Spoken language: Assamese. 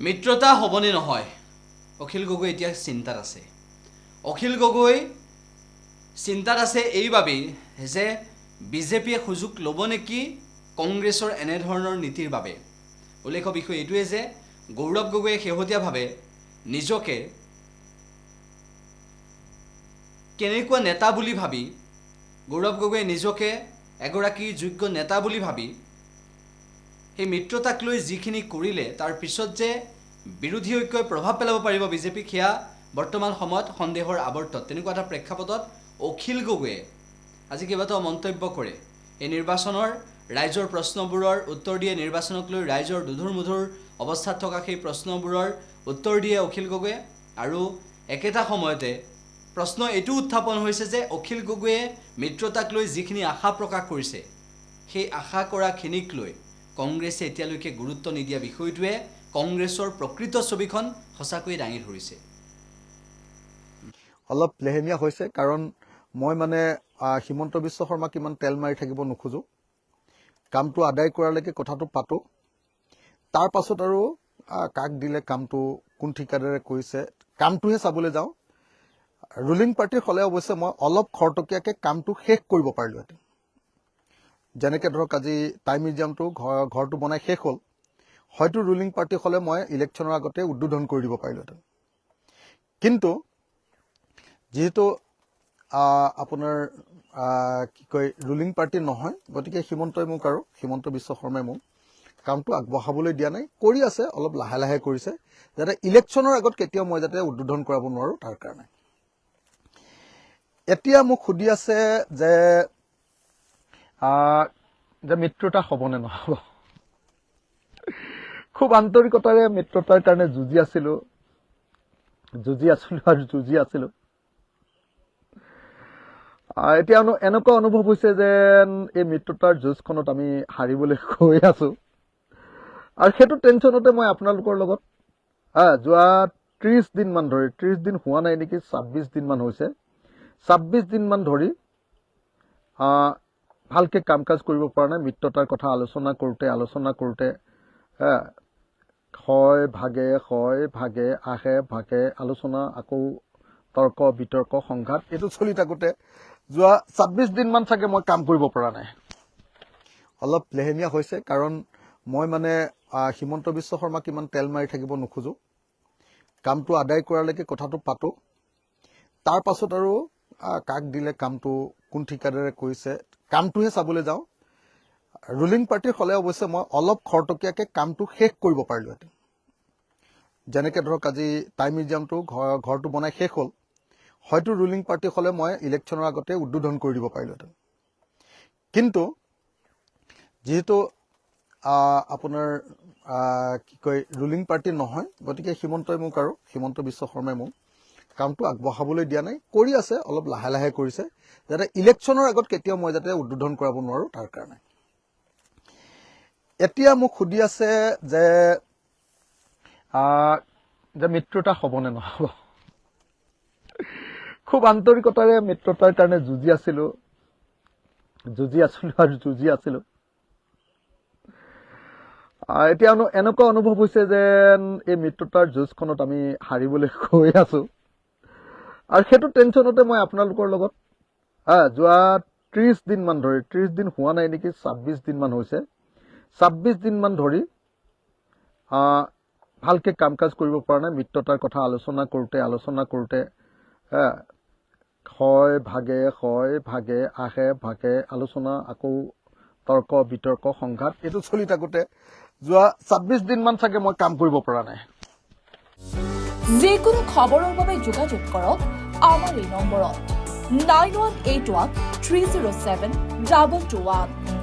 মিত্ৰতা হ'বনে নহয় অখিল গগৈ এতিয়া চিন্তাত আছে অখিল গগৈ চিন্তাত আছে এইবাবেই যে বিজেপিয়ে সুযোগ ল'ব নেকি কংগ্ৰেছৰ এনে ধৰণৰ নীতিৰ বাবে উল্লেখ বিষয় এইটোৱে যে গৌৰৱ গগৈয়ে শেহতীয়াভাৱে নিজকে কেনেকুৱা নেতা বুলি ভাবি গৌৰৱ গগৈয়ে নিজকে এগৰাকী যোগ্য নেতা বুলি ভাবি সেই মিত্ৰতাক লৈ যিখিনি কৰিলে তাৰ পিছত যে বিৰোধী ঐক্যই প্ৰভাৱ পেলাব পাৰিব বিজেপিক সেয়া বৰ্তমান সময়ত সন্দেহৰ আৱৰ্তত তেনেকুৱা এটা প্ৰেক্ষাপটত অখিল গগৈয়ে আজি কেইবাটাও মন্তব্য কৰে এই নিৰ্বাচনৰ ৰাইজৰ প্ৰশ্নবোৰৰ উত্তৰ দিয়ে নিৰ্বাচনক লৈ ৰাইজৰ দুধুৰ মুধুৰ অৱস্থাত থকা সেই প্ৰশ্নবোৰৰ উত্তৰ দিয়ে অখিল গগৈয়ে আৰু একেটা সময়তে প্ৰশ্ন এইটো উত্থাপন হৈছে যে অখিল গগৈয়ে মিত্ৰতাক লৈ যিখিনি আশা প্ৰকাশ কৰিছে সেই আশা কৰাখিনিক লৈ কংগ্ৰেছে এতিয়ালৈকে গুৰুত্ব নিদিয়া বিষয়টোৱে কংগ্ৰেছৰ প্ৰকৃত ছবিখন সঁচাকৈ দাঙি ধৰিছে অলপ লেহেমীয়া হৈছে কাৰণ মই মানে হিমন্ত বিশ্ব শৰ্মাক ইমান তেল মাৰি থাকিব নোখোজো কামটো আদায় কৰালৈকে কথাটো পাতো তাৰ পাছত আৰু কাক দিলে কামটো কোন ঠিকাদাৰে কৰিছে কামটোহে চাবলৈ যাওঁ ৰুলিং পাৰ্টিৰ হলে অৱশ্যে মই অলপ খৰতকীয়াকে কামটো শেষ কৰিব পাৰিলোহেঁতেন যেনেকৈ ধৰক আজি টাই মিউজিয়ামটো ঘৰটো বনাই শেষ হ'ল হয়তো ৰুলিং পাৰ্টি হলে মই ইলেকশ্যনৰ আগতে উদ্বোধন কৰি দিব পাৰিলোহেঁতেন কিন্তু যেহেতু আপোনাৰ কি কয় ৰুলিং পাৰ্টি নহয় গতিকে হিমন্তই মোক আৰু হিমন্ত বিশ্ব শৰ্মাই মোক কামটো আগবঢ়াবলৈ দিয়া নাই কৰি আছে অলপ লাহে লাহে কৰিছে যাতে ইলেকশ্যনৰ আগত কেতিয়াও মই যাতে উদ্বোধন কৰাব নোৱাৰো তাৰ কাৰণে এতিয়া মোক সুধি আছে যে মিত্ৰতা হ'বনে নহ'ব খুব আন্তৰিকতাৰে মিত্ৰতাৰ কাৰণে যুঁজি আছিলো এতিয়া এনেকুৱা অনুভৱ হৈছে যেন এই মিত্ৰতাৰ যুঁজখনত আমি হাৰিবলৈ গৈ আছো আৰু সেইটো টেনচনতে মই আপোনালোকৰ লগত যোৱা 30 দিন মান ধৰি 30 দিন হোৱা নাই নেকি 26 দিন মান হৈছে 26 দিন মান ধৰি ভালকে কাম কাজ কৰিব পৰা নাই মিত্ৰতাৰ কথা আলোচনা কৰোঁতে হয় ভাগে আহে ভাগে আলোচনা আকৌ তৰ্ক বিতৰ্ক সংঘাত এইটো চলি থাকোতে যোৱা 26 দিন মান চাগে মই কাম কৰিব পৰা নাই অলপ লেহেমীয়া হৈছে কাৰণ মই মানে হিমন্ত বিশ্ব শৰ্মাক ইমান তেল মাৰি থাকিব নোখোজো কামটো আদায় কৰালৈকে কথাটো পাতো তাৰ পাছত আৰু কাক দিলে কামটো কোন ঠিকাদাৰে কৰিছে কামটোহে চাবলৈ যাওঁ ৰুলিং পাৰ্টিৰ হলে অৱশ্যে মই অলপ খৰতকীয়াকে কামটো শেষ কৰিব পাৰিলোহেঁতেন যেনেকৈ ধৰক আজি টাই মিউজিয়ামটো ঘৰটো বনাই শেষ হ'ল হয়তো ৰুলিং পাৰ্টি হলে মই ইলেকশ্যনৰ আগতে উদ্বোধন কৰি দিব পাৰিলোহেঁতেন কিন্তু যেহেতু আপোনাৰ কি কয় ৰুলিং পাৰ্টি নহয় গতিকে হিমন্তই মোক আৰু হিমন্ত বিশ্ব শৰ্মাই মোক কামটো আগবঢ়াবলৈ দিয়া নাই কৰি আছে অলপ লাহে লাহে কৰিছে যাতে ইলেকশ্যনৰ আগত কেতিয়াও মই যাতে উদ্বোধন কৰাব নোৱাৰো তাৰ কাৰণে এতিয়া মোক সুধি আছে যে মিত্ৰতা হ'বনে নহ'ব খুব আন্তৰিকতাৰে মিত্ৰতাৰ কাৰণে যুঁজি আছিলো এতিয়া এনেকুৱা অনুভৱ হৈছে যেন এই মিত্ৰতাৰ যুঁজখনত আমি হাৰিবলৈ গৈ আছো আৰু সেইটো টেনচনতে মই আপোনালোকৰ লগত যোৱা 30 দিন মান ধৰি 30 দিন হোৱা নাই নেকি 26 দিন মান হৈছে 26 দিন মান ধৰি ভালকে কাম কাজ কৰিব পৰা নাই মিত্ৰতাৰ কথা আলোচনা কৰোঁতে হয় ভাগে আহে ভাগে আলোচনা আকৌ তৰ্ক বিতৰ্ক সংঘাত এইটো চলি থাকোতে যোৱা 26 দিন মান চাগে মই কাম কৰিব পৰা নাই যিকোনো খবৰৰ বাবে যোগাযোগ কৰক আমাৰ এই নম্বৰত 9181 307 2221